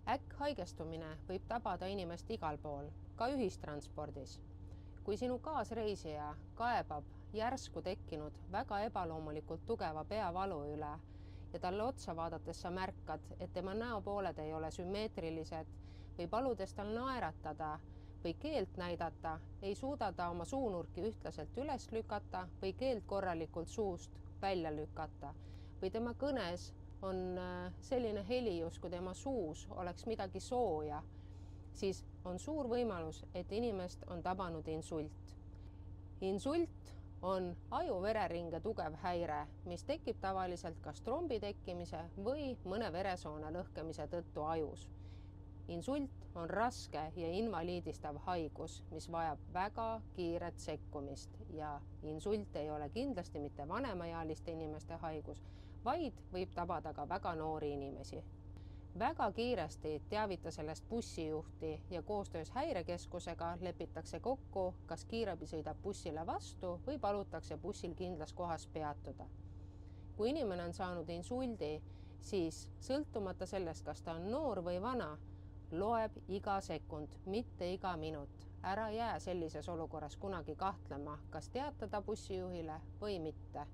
Äkkhaigestumine võib tabada inimest igal pool, ka ühistranspordis. Kui sinu kaasreisija kaebab järsku tekkinud väga ebaloomulikult tugeva peavalu üle ja talle otsa vaadates sa märkad, et tema näopooled ei ole sümmeetrilised või paludes tal naeratada või keelt näidata, ei suuda ta oma suunurki ühtlaselt üles lükata või keelt korralikult suust välja lükata või tema kõnes on selline heli, justkui tema suus oleks midagi sooja, siis on suur võimalus, et inimest on tabanud insult. Insult on aju-vereringe tugev häire, mis tekib tavaliselt kas trombi tekkimise või mõne veresoone lõhkemise tõttu ajus. Insult on raske ja invaliidistav haigus, mis vajab väga kiiret sekkumist ja insult ei ole kindlasti mitte vanemaealiste inimeste haigus, vaid võib tabada ka väga noori inimesi. Väga kiiresti teavita sellest bussijuhti ja koostöös häirekeskusega lepitakse kokku, kas kiirabi sõidab bussile vastu või palutakse bussil kindlas kohas peatuda. Kui inimene on saanud insuldi, siis sõltumata sellest, kas ta on noor või vana, loeb iga sekund, mitte iga minut. Ära jää sellises olukorras kunagi kahtlema, kas teatada bussijuhile või mitte.